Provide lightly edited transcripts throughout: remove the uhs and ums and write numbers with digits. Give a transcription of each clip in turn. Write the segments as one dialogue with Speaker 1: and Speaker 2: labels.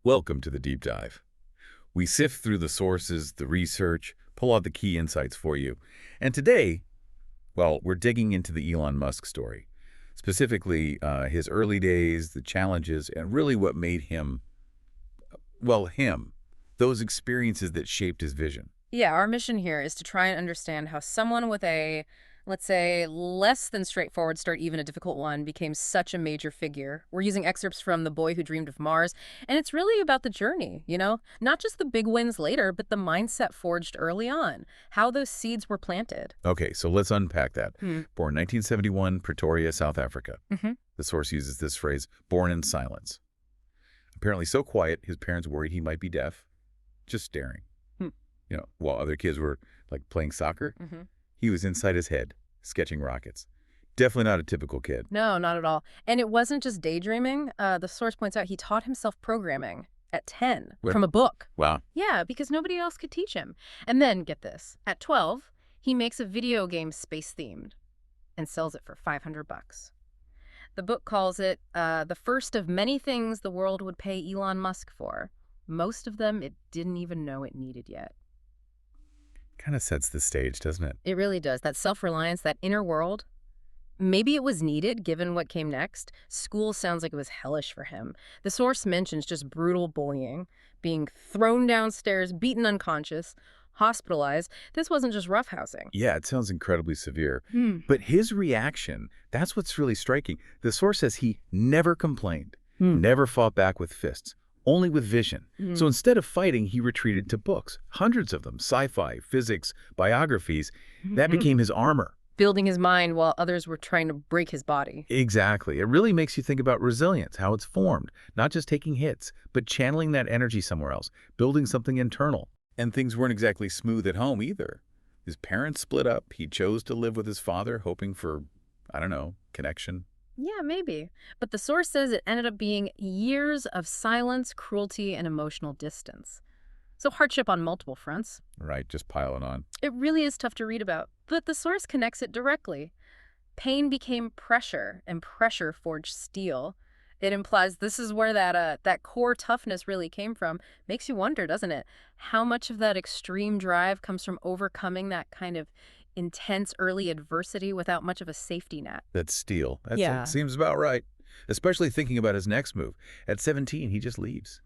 Speaker 1: Welcome to the deep dive. We sift through the sources, the research, pull out the key insights for you. And today, well, we're digging into the Elon Musk story, specifically his early days, the challenges, and really what made him, well, him, those experiences that shaped his vision.
Speaker 2: Yeah, our mission here is to try and understand how someone with a, let's say, less than straightforward start, even a difficult one, became such a major figure. We're using excerpts from The Boy Who Dreamed of Mars, and it's really about the journey, Not just the big wins later, but the mindset forged early on, how those seeds were planted.
Speaker 1: Okay, so let's unpack that.
Speaker 2: Hmm.
Speaker 1: Born 1971, Pretoria, South Africa.
Speaker 2: Mm-hmm.
Speaker 1: The source uses this phrase, born in silence. Apparently so quiet, his parents worried he might be deaf, just staring. While other kids were like playing soccer,
Speaker 2: Mm-hmm.
Speaker 1: he was inside his head, sketching rockets. Definitely not a typical kid.
Speaker 2: No, not at all. And it wasn't just daydreaming. The source points out he taught himself programming at 10
Speaker 1: What?
Speaker 2: from a book.
Speaker 1: Wow.
Speaker 2: Yeah, because nobody else could teach him. And then, get this, at 12, he makes a video game space-themed and sells it for $500. The book calls it the first of many things the world would pay Elon Musk for. Most of them it didn't even know it needed yet.
Speaker 1: Kind of sets the stage, doesn't it?
Speaker 2: It really does. That self-reliance, that inner world, maybe it was needed given what came next. School sounds like it was hellish for him. The source mentions just brutal bullying, being thrown downstairs, beaten unconscious, hospitalized. This wasn't just roughhousing.
Speaker 1: Yeah, it sounds incredibly severe.
Speaker 2: Hmm.
Speaker 1: But his reaction, that's what's really striking. The source says he never complained,
Speaker 2: Hmm.
Speaker 1: never fought back with fists, only with vision.
Speaker 2: Hmm.
Speaker 1: So instead of fighting, he retreated to books, hundreds of them, sci-fi, physics, biographies. That became his armor.
Speaker 2: Building his mind while others were trying to break his body.
Speaker 1: Exactly. It really makes you think about resilience, how it's formed, not just taking hits, but channeling that energy somewhere else, building something internal. And things weren't exactly smooth at home either. His parents split up. He chose to live with his father, hoping for, I don't know, connection.
Speaker 2: Yeah, maybe. But the source says it ended up being years of silence, cruelty, and emotional distance. So hardship on multiple fronts.
Speaker 1: Right, just piling on.
Speaker 2: It really is tough to read about, but the source connects it directly. Pain became pressure, and pressure forged steel. It implies this is where that core toughness really came from. Makes you wonder, doesn't it? How much of that extreme drive comes from overcoming that kind of intense early adversity without much of a safety net?
Speaker 1: That's steel. That
Speaker 2: Yeah.
Speaker 1: seems about right. Especially thinking about his next move. At 17, he just leaves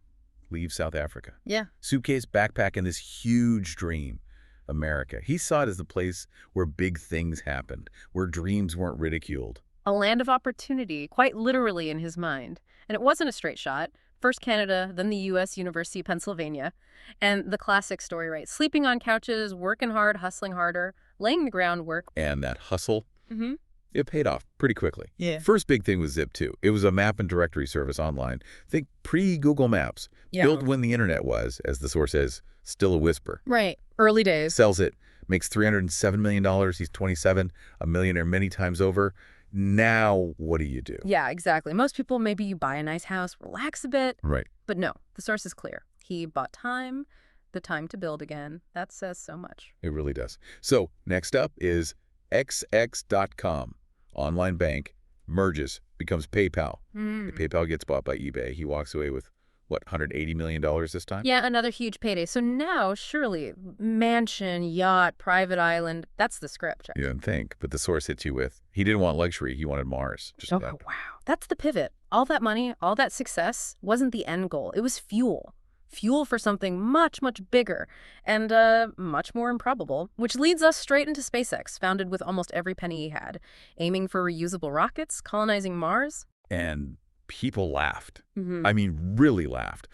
Speaker 1: South Africa.
Speaker 2: Yeah.
Speaker 1: Suitcase, backpack, and this huge dream, America. He saw it as the place where big things happened, where dreams weren't ridiculed.
Speaker 2: A land of opportunity, quite literally in his mind. And it wasn't a straight shot. First Canada, then the U.S. University of Pennsylvania. And the classic story, right? Sleeping on couches, working hard, hustling harder, laying the groundwork.
Speaker 1: And that hustle,
Speaker 2: Mm-hmm.
Speaker 1: it paid off pretty quickly.
Speaker 2: Yeah.
Speaker 1: First big thing was Zip2. It was a map and directory service online. Think pre-Google Maps.
Speaker 2: Yeah.
Speaker 1: Built when the internet was, as the source says, still a whisper.
Speaker 2: Right. Early days.
Speaker 1: Sells it, makes $307 million. He's 27, a millionaire many times over. Now, what do you do?
Speaker 2: Yeah, exactly. Most people, maybe you buy a nice house, relax a bit.
Speaker 1: Right.
Speaker 2: But no, the source is clear. He bought time, the time to build again. That says so much.
Speaker 1: It really does. So next up is XX.com. Online bank, merges, becomes PayPal. PayPal gets bought by eBay. He walks away with, what, $180 million this time?
Speaker 2: Yeah, another huge payday. So now, surely, mansion, yacht, private island, that's the script.
Speaker 1: You don't think, but the source hits you with, he didn't want luxury, he wanted Mars. Just
Speaker 2: Oh,
Speaker 1: that.
Speaker 2: wow. That's the pivot. All that money, all that success wasn't the end goal. It was fuel. Fuel for something much, much bigger and much more improbable, which leads us straight into SpaceX, founded with almost every penny he had, aiming for reusable rockets, colonizing Mars.
Speaker 1: And people laughed.
Speaker 2: Mm-hmm.
Speaker 1: I mean, really laughed.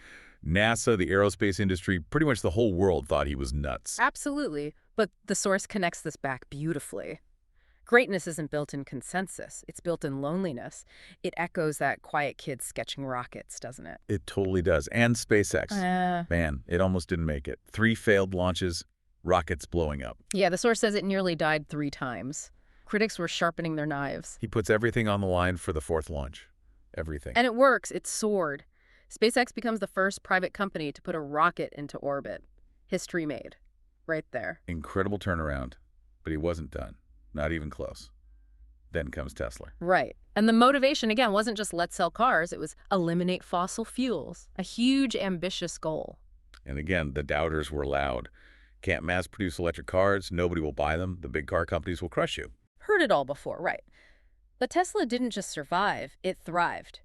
Speaker 1: NASA, the aerospace industry, pretty much the whole world thought he was nuts.
Speaker 2: Absolutely. But the source connects this back beautifully. Greatness isn't built in consensus. It's built in loneliness. It echoes that quiet kid sketching rockets, doesn't it?
Speaker 1: It totally does. And SpaceX. Man, it almost didn't make it. 3 failed launches, rockets blowing up.
Speaker 2: Yeah, the source says it nearly died 3 times. Critics were sharpening their knives.
Speaker 1: He puts everything on the line for the 4th launch. Everything.
Speaker 2: And it works. It soared. SpaceX becomes the first private company to put a rocket into orbit. History made. Right there.
Speaker 1: Incredible turnaround. But he wasn't done. Not even close. Then comes Tesla.
Speaker 2: Right. And the motivation, again, wasn't just let's sell cars. It was eliminate fossil fuels, a huge, ambitious goal.
Speaker 1: And again, the doubters were loud. Can't mass-produce electric cars, nobody will buy them, the big car companies will crush you.
Speaker 2: Heard it all before, right. But Tesla didn't just survive, it thrived.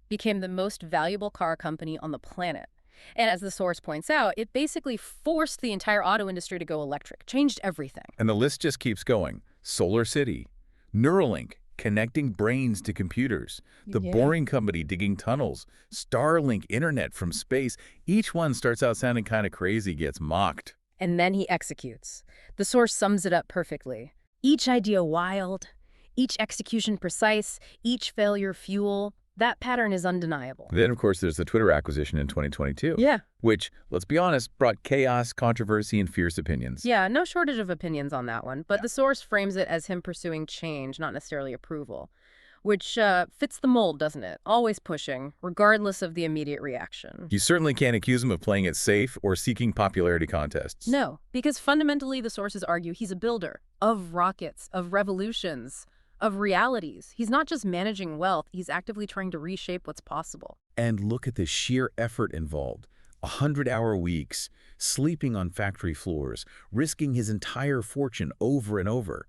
Speaker 2: Became the most valuable car company on the planet. And as the source points out, it basically forced the entire auto industry to go electric, changed everything.
Speaker 1: And the list just keeps going. Solar City, Neuralink, connecting brains to computers, the
Speaker 2: Yeah.
Speaker 1: Boring Company digging tunnels, Starlink internet from space. Each one starts out sounding kind of crazy, gets mocked.
Speaker 2: And then he executes. The source sums it up perfectly. Each idea wild, each execution precise, each failure fuel. That pattern is undeniable.
Speaker 1: Then, of course, there's the Twitter acquisition in 2022.
Speaker 2: Yeah.
Speaker 1: Which, let's be honest, brought chaos, controversy, and fierce opinions.
Speaker 2: Yeah, no shortage of opinions on that one. But the source frames it as him pursuing change, not necessarily approval. Which fits the mold, doesn't it? Always pushing, regardless of the immediate reaction.
Speaker 1: You certainly can't accuse him of playing it safe or seeking popularity contests.
Speaker 2: No, because fundamentally the sources argue he's a builder of rockets, of revolutions, of realities. He's not just managing wealth, he's actively trying to reshape what's possible.
Speaker 1: And look at the sheer effort involved. 100-hour weeks, sleeping on factory floors, risking his entire fortune over and over.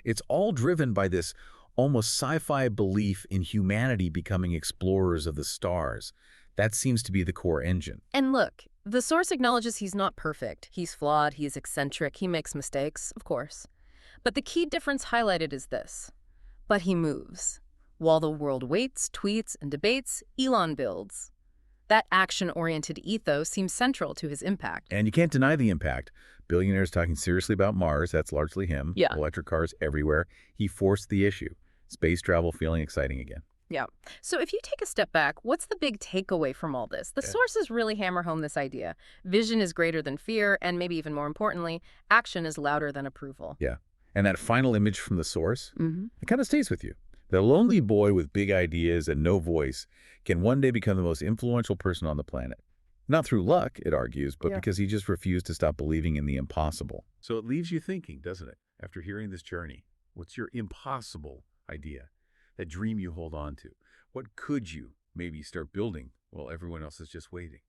Speaker 1: It's all driven by this almost sci-fi belief in humanity becoming explorers of the stars. That seems to be the core engine.
Speaker 2: And look, the source acknowledges he's not perfect. He's flawed, he's eccentric, he makes mistakes, of course. But the key difference highlighted is this. But he moves. While the world waits, tweets, and debates, Elon builds. That action-oriented ethos seems central to his impact.
Speaker 1: And you can't deny the impact. Billionaires talking seriously about Mars, that's largely him.
Speaker 2: Yeah.
Speaker 1: Electric cars everywhere. He forced the issue. Space travel feeling exciting again.
Speaker 2: Yeah. So if you take a step back, what's the big takeaway from all this? The sources really hammer home this idea. Vision is greater than fear, and maybe even more importantly, action is louder than approval.
Speaker 1: Yeah. And that final image from the source,
Speaker 2: Mm-hmm.
Speaker 1: it kind of stays with you. The lonely boy with big ideas and no voice can one day become the most influential person on the planet. Not through luck, it argues, but
Speaker 2: Yeah.
Speaker 1: because he just refused to stop believing in the impossible. So it leaves you thinking, doesn't it? After hearing this journey, what's your impossible idea? That dream you hold on to? What could you maybe start building while everyone else is just waiting?